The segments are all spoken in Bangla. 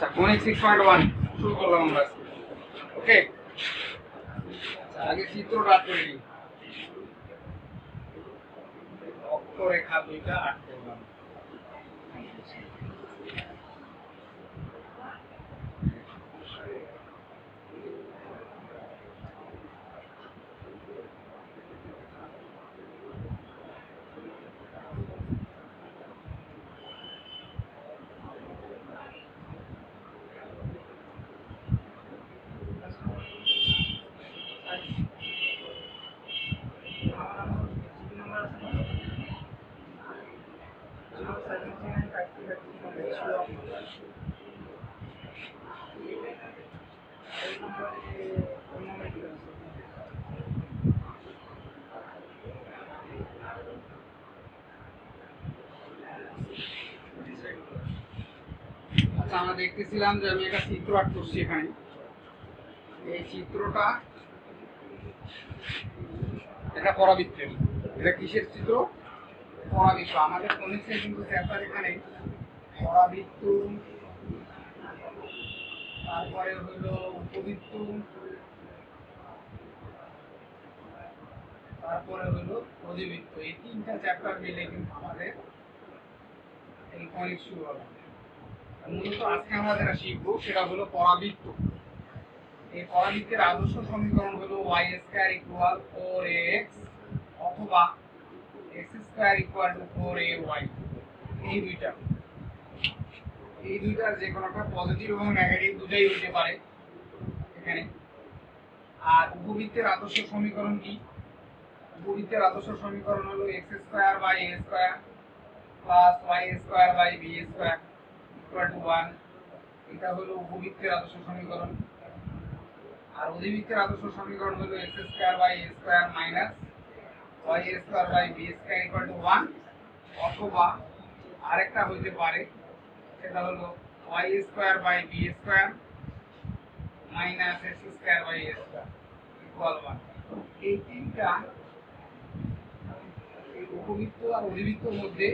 আচ্ছা কোণিক 6.1 শুরু করলাম আমরা। ওকে, আচ্ছা আগে চিত্রটা তৈরি করি। অক্ষরেখা দুইটা আট করলাম। আচ্ছা আমরা দেখতেছিলাম যে আমি একটা চিত্র আঁক করছি এখানে। এই চিত্রটা এটা পরাবৃত্তের। এটা কিসের চিত্র? পরাবৃত্ত। আমাদের কোণিক্সে কিন্তু চ্যাপ্টার এখানে পরাবৃত্ত, তারপরে হলো উপবৃত্ত, তারপরে হলো অধিবৃত্ত। এই তিনটা চ্যাপ্টার মিলে কিন্তু আমাদের এই কোণিক শুরু হবে। মূলত আজকে আমরা যেটা শিখবো সেটা হলো পরাবৃত্ত। এই পরাবৃত্তের আদর্শ সমীকরণ হলো y স্কয়ার ইকুয়াল 4ax অথবা x square equal two 4ay। এই দুইটার যে কোনো একটা পজিটিভ এবং নেগেটিভ দুটাই হতে পারে এখানে। আর উপবৃত্তের আদর্শ সমীকরণ কি? উপবৃত্তের আদর্শ সমীকরণ হলো x square by a square plus y square by b square equal to 1। এটা হলো উপবৃত্তের আদর্শ সমীকরণ। আর অধিবৃত্তের আদর্শ সমীকরণ হলো x square by a square minus y square by b square equal to 1, অথবা আরেকটা হইতে পারে সেটা হলো y square by b square minus x square by a square equal 1। এই তিনটা এই উপবৃত্ত আর অধিবৃত্তের মধ্যে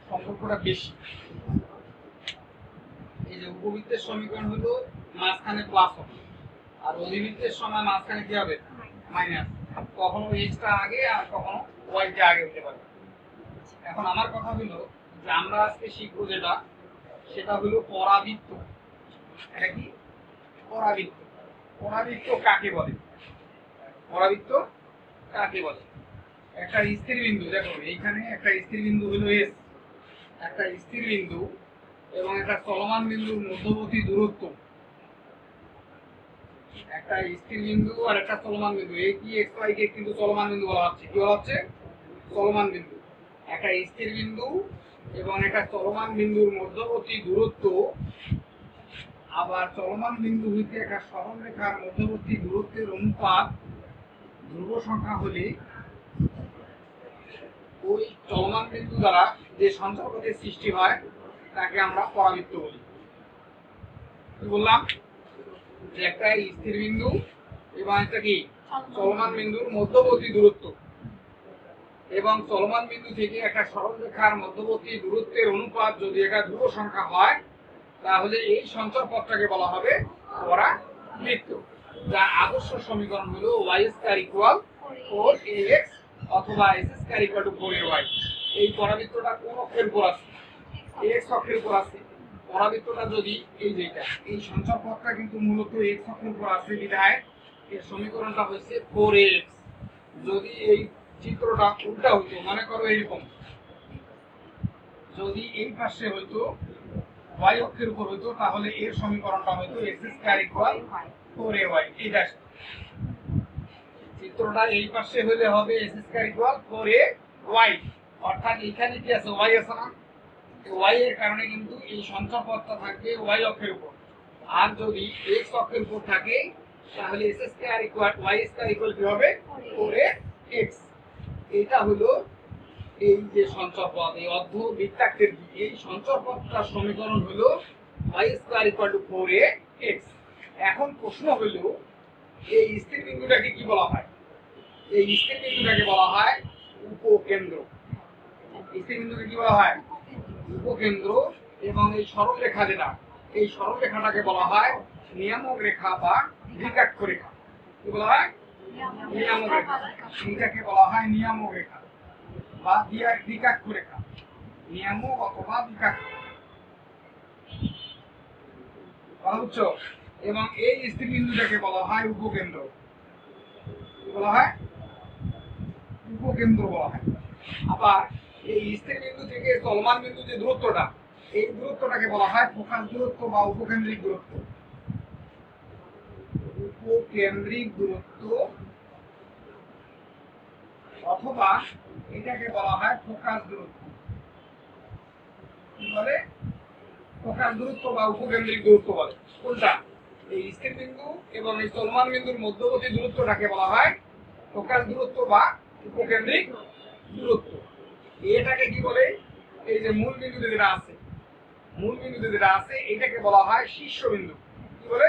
সম্পর্কটা বেশি। এই যে উপবৃত্তের সমীকরণ হলো মাঝখানে প্লাস হবে, আর অধিবৃত্তের সময় মাঝখানে কি হবে? মাইনাস। কখনো এক্সটা আগে আর কখনো ওয়াইটা আগে হতে পারে। এখন আমার কথা হলো যে আমরা আজকে শিখবো যেটা, সেটা হলো পরাবৃত্ত। এটা কি? পরাবৃত্ত। পরাবৃত্ত কাকে বলে? পরাবৃত্ত কাকে বলে? একটা স্থির বিন্দু, দেখো এইখানে একটা স্থির বিন্দু হলো এস, একটা স্থির বিন্দু এবং একটা চলমান বিন্দুর মধ্যবর্তী দূরত্ব। একটা স্থির বিন্দু আর একটা চলমান বিন্দু, এই কি এক্স ওয়াই কে কিন্তু চলমান বিন্দু বলা হচ্ছে। কি বলা হচ্ছে? চলমান বিন্দু। একটা স্থির বিন্দু এবং একটা চলমান বিন্দুর মধ্যবর্তী দূরত্ব, আবার চলমান বিন্দু হইতে একটা সরলরেখার মধ্যবর্তী দূরত্বের অনুপাত ধ্রুব সংখ্যা হলে ওই চলমান বিন্দু দ্বারা যে সঞ্চারপথের সৃষ্টি হয় তাকে আমরা পরাবৃত্ত বলি। কি বললাম? যে একটা স্থির বিন্দু এবং একটা কি চলমান বিন্দুর মধ্যবর্তী দূরত্ব, এবং চলমান বিন্দু থেকে একটা সরলরেখার মধ্যবর্তী দূরত্বের অনুপাত যদি একটা ধ্রুব সংখ্যা হয়, তাহলে এই সঞ্চারপথটাকে বলা হবে পরাবৃত্ত। যার আদর্শ সমীকরণ হলো y স্কয়ার ইকুয়াল 4ax অথবা x square equal two 4ay। এই পরাবৃত্তটা কোন অক্ষের উপর আছে? x অক্ষের উপর আছে। পরাবৃত্তটা যদি এই যেটা, এই সঞ্চারপথটা কিন্তু মূলত x অক্ষের উপর আছে বিধায় এর সমীকরণটা হচ্ছে 4ax। যদি এই চিত্রটা উল্টা হইতো, মনে করো এরকম, যদি এই পাশে হইতো y অক্ষের উপর হইতো, তাহলে এর সমীকরণটা হইতো x স্কয়ার ইকুয়াল 4ay। এইটা চিত্রটা এই পাশে হইলে হবে x স্কয়ার ইকুয়াল 4ay, অর্থাৎ এখানে কি আছে? y আছে না? y এর কারণে কিন্তু এই সঞ্চারপথটা থাকবে y অক্ষের উপর। আর যদি x অক্ষের উপর থাকে তাহলে x square equal y square equal কি হবে? 4ax। এটা হলো এই যে সঞ্চারপথ, এই অর্ধবৃত্তাকার এই সঞ্চারপথটার সমীকরণ হলো y square equal two 4ax। এখন প্রশ্ন হলো এই স্থির বিন্দুটাকে কি বলা হয়? এই স্থির বিন্দুটাকে বলা হয় উপকেন্দ্র। স্থির বিন্দুকে কি বলা হয়? উপকেন্দ্র। এবং এই সরল রেখা যেটা, এই সরল রেখাটাকে বলা হয় নিয়ামক রেখা বা দ্বিকাক্ষ রেখা। কি বলা হয়? নিয়ামক রেখা। এটাকে বলা হয় নিয়ামক রেখা বা দ্বিকাক্ষ রেখা, নিয়ামক অথবা দ্বিকাক্ষ। কথা বুঝছো? এবং এই স্থিরবিন্দুটাকে বলা হয় উপকেন্দ্র। বলা হয় উপকেন্দ্র বলা হয়। আবার এই স্থিরবিন্দু থেকে চলমান বিন্দু যে দূরত্বটা, এই দূরত্বটাকে বলা হয় ফোকাস দূরত্ব বা উপকেন্দ্রিক দূরত্ব। উপকেন্দ্রিক দূরত্ব অথবা এটাকে বলা হয় ফোকাস দূরত্ব। কি বলে? ফোকাস দূরত্ব বা উপকেন্দ্রিক দূরত্ব বলে। কোনটা? এই স্থিরবিন্দু এবং এই চলমান বিন্দুর মধ্যবর্তী দূরত্বটাকে বলা হয় ফোকাস দূরত্ব বা উপকেন্দ্রিক দূরত্ব। এটাকে কি বলে? এই যে মূল বিন্দুতে যেটা আছে, মূল বিন্দুতে যেটা আছে এটাকে বলা হয় শীর্ষবিন্দু। কি বলে?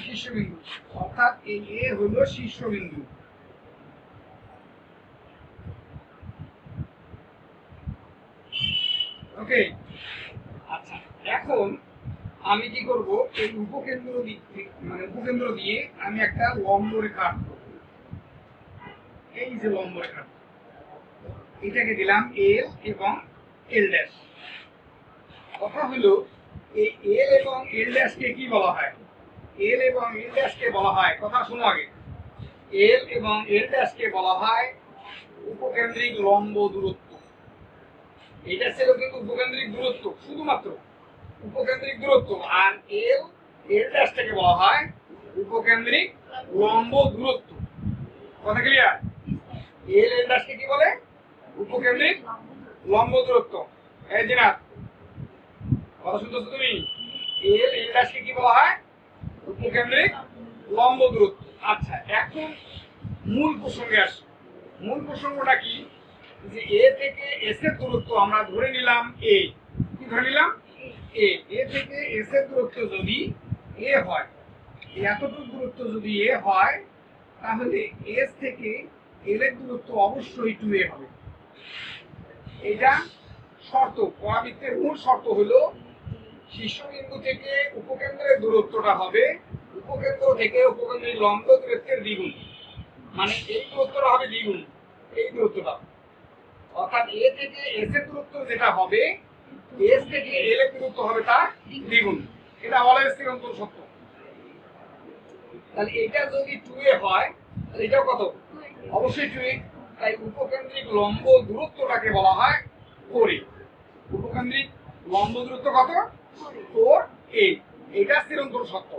শীর্ষবিন্দু। অর্থাৎ এই এ হলো শীর্ষবিন্দু। ওকে, আচ্ছা, এখন আমি কি করব? এই উপকেন্দ্র দিক থেকে, মানে উপকেন্দ্র দিয়ে আমি একটা লম্ব রেখা আঁকবো। এই যে লম্ব রেখা, এটাকে দিলাম এল এবং এল ড্যাশ। কথা হলো এই এল এবং এল ড্যাশকে কি বলা হয়? এল এবং এল ড্যাশকে বলা হয়, কথা শুনো আগে, এল এবং এল ড্যাশকে বলা হয় উপকেন্দ্রিক লম্ব দূরত্ব। এটা ছিল কিন্তু উপকেন্দ্রিক দূরত্ব, শুধুমাত্র উপকেন্দ্রিক দূরত্ব। আর এল এল ড্যাশটাকে বলা হয় উপকেন্দ্রিক লম্ব দূরত্ব। কথা ক্লিয়ার? এল এল ড্যাশকে কি বলে? উপকেন্দ্রিক লম্ব দূরত্ব। এই যে না, কথা শুনতেছো তুমি? এল এল ড্যাশকে কি বলা হয়? উপকেন্দ্রিক লম্ব দূরত্ব। আচ্ছা, এখন মূল প্রসঙ্গে আসি। মূল প্রসঙ্গটা কি? যে এ থেকে এস এর দূরত্ব আমরা ধরে নিলাম এ। কি ধরে নিলাম? এ। এ থেকে এস এর দূরত্ব যদি এ হয়, এতটুকু দূরত্ব যদি এ হয়, তাহলে এস থেকে এল এর দূরত্ব অবশ্যই 2a হবে। এটা শর্ত, পরাবৃত্তের মূল শর্ত হলো শীর্ষবিন্দু থেকে উপকেন্দ্রের দূরত্বটা হবে উপকেন্দ্র থেকে উপকেন্দ্রের লম্ব দূরত্বের দ্বিগুণ। মানে এই দূরত্বটা হবে দ্বিগুণ, এই দূরত্বটা। অর্থাৎ এ থেকে এস এর দূরত্ব যেটা হবে, এস থেকে এল এর দূরত্ব হবে তার দ্বিগুণ। এটা অলওয়েজ চিরন্তন সত্য। তাহলে এটা যদি 2a হয়, তাহলে এটাও কত? অবশ্যই 2a। তাই উপকেন্দ্রিক লম্ব দূরত্বটাকে বলা হয় 4a। উপকেন্দ্রিক লম্ব দূরত্ব কত? 4a। এটা চিরন্তন সত্য।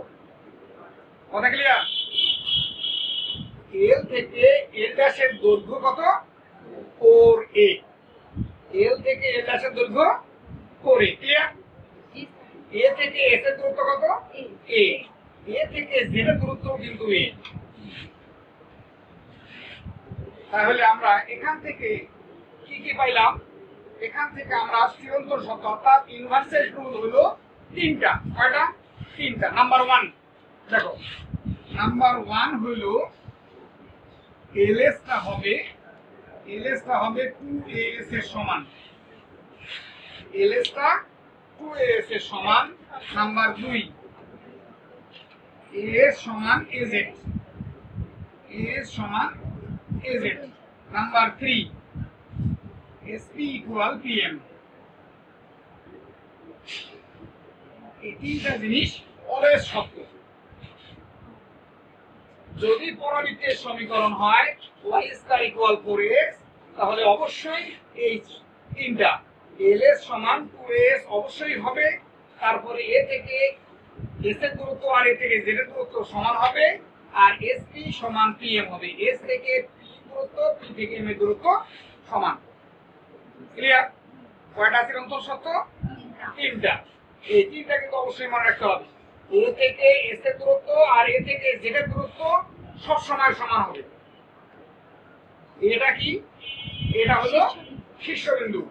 কথা ক্লিয়ার? এল থেকে এল ড্যাশের দৈর্ঘ্য কত? 4a। এল থেকে এল ড্যাশের দৈর্ঘ্য 4a। ক্লিয়ার? এ থেকে এস এর দূরত্ব কত? a। এ থেকে জেড এর দূরত্ব কিন্তু a। তাহলে আমরা এখান থেকে কি কি পাইলাম? এখান থেকে আমরা চিরন্তন সত্য অর্থাৎ ইউনিভার্সাল রুল হলো 3টা। কয়টা? 3টা। নাম্বার 1 দেখো, নাম্বার 1 হলো এলএস টা হবে 2as এর সমান। এলএস টা 2as এর সমান। নাম্বার 2 as সমান az, as সমান az। Number 3 sp equal pm। এই তিনটা জিনিস অলওয়েজ সত্য। যদি পরাবৃত্তের সমীকরণ হয় y স্কয়ার ইকুয়াল 4x, তাহলে অবশ্যই এই তিনটা ls সমান 2as অবশ্যই হবে। তারপরে a থেকে s এর দূরত্ব আর a থেকে z এর দূরত্ব সমান হবে, আর sp সমান pm হবে। s থেকে p দূরত্ব, p থেকে m এর দূরত্ব সমান। ক্লিয়ার? কয়টা চিরন্তন সত্য? 3টা। এই 3টা কিন্তু অবশ্যই মনে রাখতে হবে। a থেকে s এর দূরত্ব আর a থেকে z এর দূরত্ব সব সময় সমান হবে। এটা কি? এটা হলো শীর্ষবিন্দু।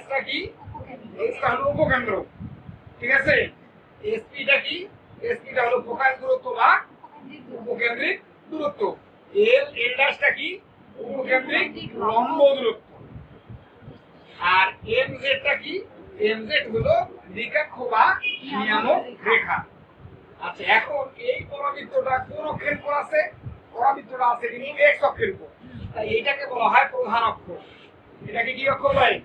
s টা কি? s টা হলো উপকেন্দ্র। ঠিক আছে? sp টা কি? sp টা হলো ফোকাস দূরত্ব বা উপকেন্দ্রিক দূরত্ব। l l ড্যাশ টা কি? উপকেন্দ্রিক লম্ব দূরত্ব। আর mz টা কি? এমজেড হলো দ্বিকাক্ষ বা নিয়ামক রেখা। আচ্ছা, এখন এই পরাবৃত্তটা কোন অক্ষের উপর আছে? পরাবৃত্তটা আছে কিন্তু এক্স অক্ষের উপর, তাই এটাকে বলা হয় প্রধান অক্ষ। এটাকে কি অক্ষ বলে?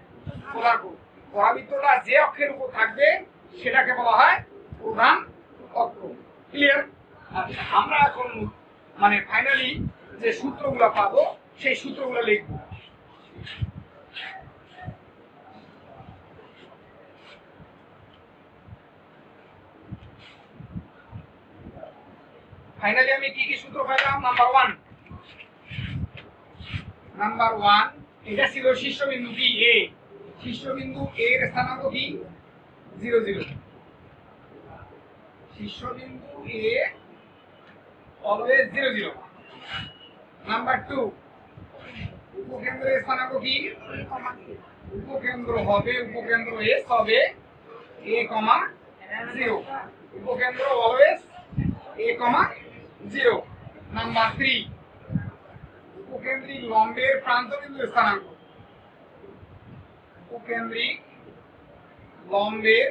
প্রধান অক্ষ। পরাবৃত্তটা যে অক্ষের উপর থাকবে সেটাকে বলা হয় প্রধান অক্ষ। ক্লিয়ার? আচ্ছা, আমরা এখন মানে ফাইনালি যে সূত্রগুলো পাবো সেই সূত্রগুলো লিখবো। ফাইনালি আমি কি কি সূত্র পেলাম? নাম্বার 1 এটা ছিল শীর্ষবিন্দু কি এ, শীর্ষবিন্দু এ এর স্থানাঙ্ক কি 0 0, শীর্ষবিন্দু এ অলওয়েজ 0 0। নাম্বার 2 উপকেন্দ্রের স্থানাঙ্ক কি? উপকেন্দ্র হবে, উপকেন্দ্র এস হবে a, 0, উপকেন্দ্র অলওয়েজ a, 0। নাম্বার 3 উপকেন্দ্রিক লম্বের প্রান্তবিন্দুর স্থানাঙ্ক, উপকেন্দ্রিক লম্বের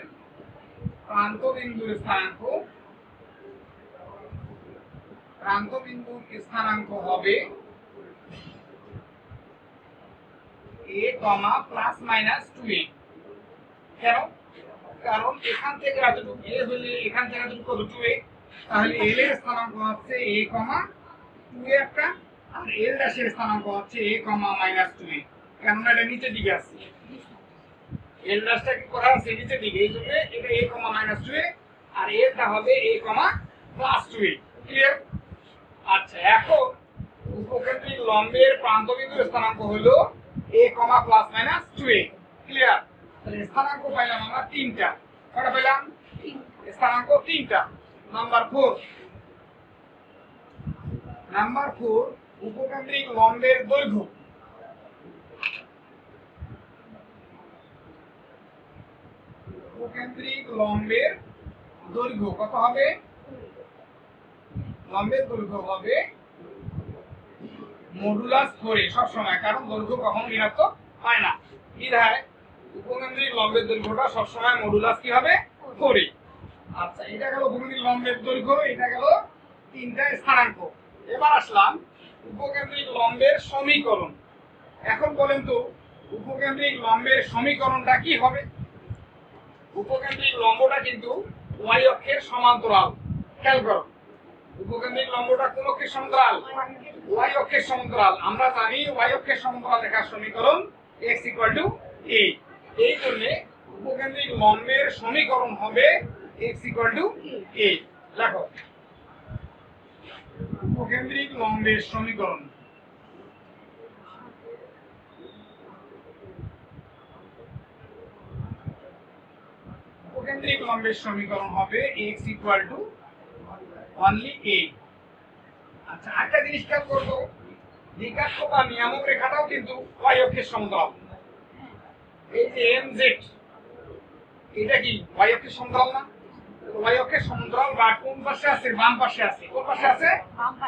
প্রান্তবিন্দুর স্থানাঙ্ক, প্রান্তবিন্দুর স্থানাঙ্ক হবে a, +- 2a। কেন? কারণ এখান থেকে এতটুকু a হলে এখান থেকে এতটুকু কত 2a, তাহলে l এর স্থানাঙ্ক হচ্ছে a, 2a একটা, আর l দাশের স্থানাঙ্ক হচ্ছে a, -2a। কেননা এটা নিচের দিকে আছে, l দাশটা কি করা আছে নিচের দিকে, এই জন্য এটা a, -2a, আর l টা হবে a, +2a। ক্লিয়ার? আচ্ছা, এখন উপকেন্দ্রিক লম্বের প্রান্তবিন্দুর স্থানাঙ্ক হলো a, +- 2a। ক্লিয়ার? তাহলে স্থানাঙ্ক পাইলাম আমরা তিনটা। কয়টা পেলাম? স্থানাঙ্ক তিনটা। নাম্বার 4 উপকেন্দ্রিক লম্বের দৈর্ঘ্য, উপকেন্দ্রিক লম্বের দৈর্ঘ্য কত হবে? লম্বের দৈর্ঘ্য হবে মডুলাস 4 সব সময়, কারণ দৈর্ঘ্য কখনো ঋণাত্মক হয় না। বিধায় উপকেন্দ্রিক লম্বের দৈর্ঘ্যটা সব সময় মডুলাস কি হবে? 4। আচ্ছা, এটা গেল উপকেন্দ্রিক লম্বের দৈর্ঘ্য, এটা গেল তিনটা স্থানাঙ্ক। এবার আসলাম উপকেন্দ্রিক লম্বের সমীকরণ। এখন বলেন তো উপকেন্দ্রিক লম্বের সমীকরণটা কি হবে? উপকেন্দ্রিক লম্বটা কিন্তু y অক্ষের সমান্তরাল। খেয়াল করো, উপকেন্দ্রিক লম্বটা কোন অক্ষের সমান্তরাল? y অক্ষের সমান্তরাল। আমরা জানি y অক্ষের সমান্তরাল রেখার সমীকরণ x = a। এই জন্য উপকেন্দ্রিক লম্বের সমীকরণ হবে x = a। দেখো, উপকেন্দ্রিক লম্বের সমীকরণ, উপকেন্দ্রিক লম্বের সমীকরণ হবে x = only a। আচ্ছা, একটা জিনিস খেয়াল করবো, দ্বিকাক্ষ বা নিয়ামক রেখাটাও কিন্তু y অক্ষের সমান্তরাল। এই যে mz, এটা কি y অক্ষের সমান্তরাল না? y অক্ষের সমান্তরাল বা কোন পাশে আছে? বাম পাশে আছে। কোন পাশে আছে?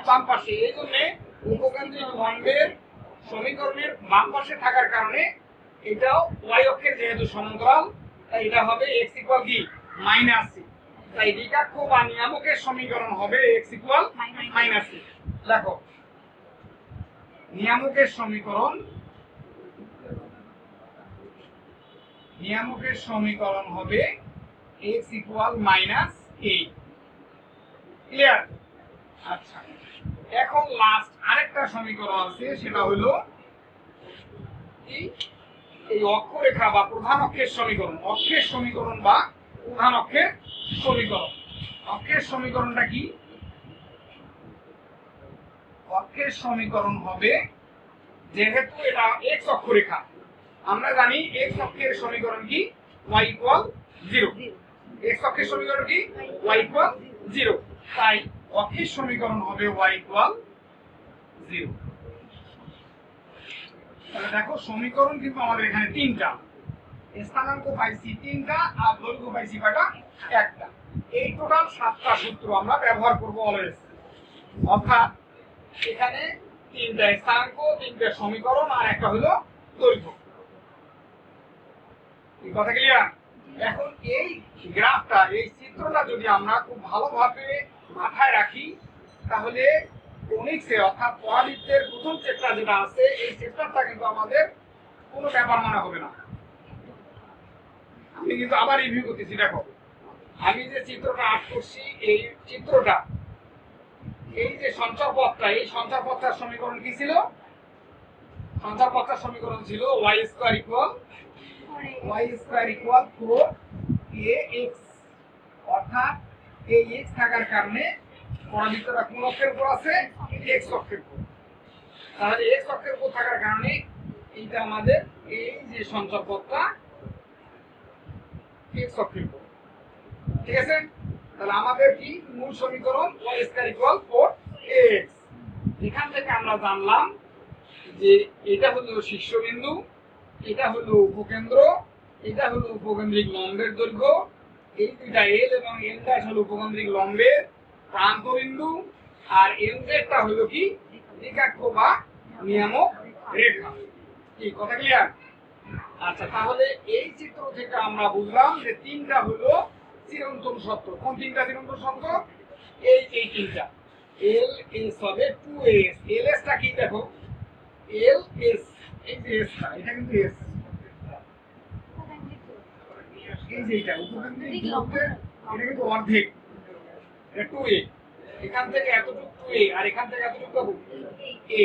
বাম পাশে। এই জন্য উপকেন্দ্রিক লম্বের সমীকরণের বাম পাশে থাকার কারণে এটাও y অক্ষের যেহেতু সমান্তরাল, তাই এটা হবে x = -c। তাই দ্বিকাক্ষ বা নিয়ামকের সমীকরণ হবে x = -c। দেখো, নিয়ামকের সমীকরণ, নিয়ামকের সমীকরণ হবে x = -a। ক্লিয়ার? আচ্ছা, এখন লাস্ট আরেকটা সমীকরণ আছে, সেটা হলো এই অক্ষরেখা বা প্রধান অক্ষের সমীকরণ। অক্ষের সমীকরণ বা প্রধান অক্ষের সমীকরণ। অক্ষের সমীকরণটা কি? অক্ষের সমীকরণ হবে, যেহেতু এটা x অক্ষরেখা, আমরা জানি x অক্ষের সমীকরণ কি? y = 0। x অক্ষের সমীকরণ কি? y = 0। তাই অক্ষের সমীকরণ হবে y = 0। তাহলে দেখো, সমীকরণ কিন্তু আমাদের এখানে তিনটা, স্থানাঙ্ক পাইছি তিনটা, আর দৈর্ঘ্য পাইছি কয়টা? একটা। এই টোটাল 7টা সূত্র আমরা ব্যবহার করব অলওয়েজ। অর্থাৎ এখানে তিনটা স্থানাঙ্ক, তিনটা সমীকরণ, আর একটা হলো দৈর্ঘ্য। এই কথা ক্লিয়ার? এখন এই গ্রাফটা, এই চিত্রটা যদি আমরা খুব ভালোভাবে মাথায় রাখি, তাহলে কনিক্সে অর্থাৎ পরাবৃত্তের প্রথম চ্যাপ্টার যেটা আছে, এই চ্যাপ্টারটা কিন্তু আমাদের কোনো ব্যাপার মনে হবে না। আমি কিন্তু আবার রিভিউ করতেছি। দেখো, আমি যে চিত্রটা আঁক করছি, এই চিত্রটা, এই যে সঞ্চারপথটা, এই সঞ্চারপথটার সমীকরণ কি ছিল? সঞ্চারপথটার সমীকরণ ছিল y স্কয়ার ইকুয়াল 4ax, অর্থাৎ এই x থাকার কারণে পরাবৃত্তটা কোন অক্ষের উপর আছে? x অক্ষের উপর। তাহলে x অক্ষের উপর থাকার কারণে এইটা আমাদের এই যে সঞ্চারপথটা x অক্ষের উপর, ঠিক আছে? তাহলে আমাদের কি মূল সমীকরণ y স্কয়ার ইকুয়াল 4ax। এখান থেকে আমরা জানলাম যে এটা হলো শীর্ষবিন্দু, এটা হলো উপকেন্দ্র, এটা হলো উপকেন্দ্রিক লম্বের দৈর্ঘ্য, এই দুইটা l এবং l দাশ হলো উপকেন্দ্রিক লম্বের প্রান্ত বিন্দু, আর mz-টা হলো কি একাক্ষ বা নিয়ামক রেখা। কি কথা ক্লিয়ার? আচ্ছা, তাহলে এই চিত্র থেকে আমরা বুঝলাম যে তিনটা হলো চিরন্তন সত্য। কোন তিনটা চিরন্তন সত্য? এই তিনটা। l s হবে 2as। ls টা কি দেখো, l s, এই যে s টা, এটা কিন্তু s, এই যে এটা উপকেন্দ্রিক দূরত্বের, এটা কিন্তু অর্ধেক, এটা 2a। এখান থেকে এতটুকু 2a, আর এখান থেকে এতটুকু পাবো a।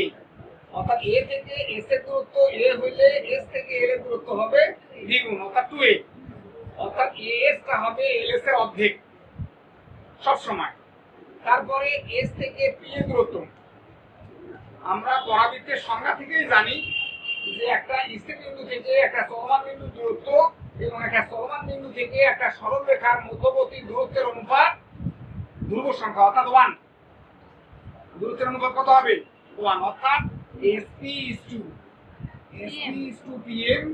অর্থাৎ a থেকে s এর দূরত্ব a হইলে s থেকে l এর দূরত্ব হবে দ্বিগুণ, অর্থাৎ 2a। অর্থাৎ as টা হবে ls এর অর্ধেক সব সময়। তারপরে s থেকে p এর দূরত্ব, আমরা পরাবৃত্তের সংজ্ঞা থেকেই জানি যে একটা স্থির বিন্দু থেকে একটা চলমান বিন্দুর দূরত্ব এবং একটা চলমান বিন্দু থেকে একটা সরল রেখার মধ্যবর্তী দূরত্বের অনুপাত ধ্রুব সংখ্যা, অর্থাৎ 1। দূরত্বের অনুপাত কত হবে? 1। অর্থাৎ sp is to pm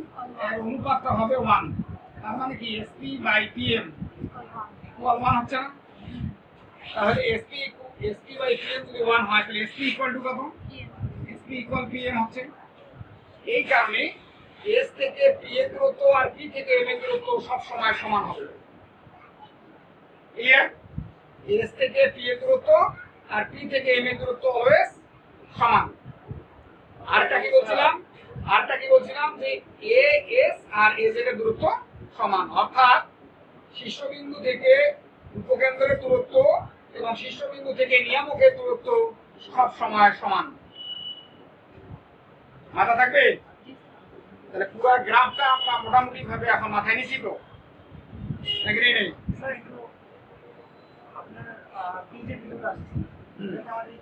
এর অনুপাতটা হবে 1। তার মানে কি sp বাই pm ইকুয়াল 1 হচ্ছে না? তাহলে sp বাই pm যদি 1 হয়, তাহলে sp ইকুয়াল টু কত? sp ইকুয়াল pm হচ্ছে। এই কারণে s থেকে p এর দূরত্ব আর p থেকে m এর দূরত্ব সব সময় সমান হবে। ক্লিয়ার? s থেকে p এর দূরত্ব আর p থেকে m এর দূরত্ব অলওয়েজ সমান। আরটা কি বলছিলাম যে as আর az এর দূরত্ব সমান, অর্থাৎ শীর্ষবিন্দু থেকে উপকেন্দ্রের দূরত্ব এবং শীর্ষবিন্দু থেকে নিয়ামকের দূরত্ব সব সময় সমান। মাথা থাকবে? তাহলে পুরো গ্রাফটা আমরা মোটামুটি ভাবে এখন মাথায় নিছি তো, নাকি নেই? স্যার একটু আপনার পিজে ভিডিওটা আছে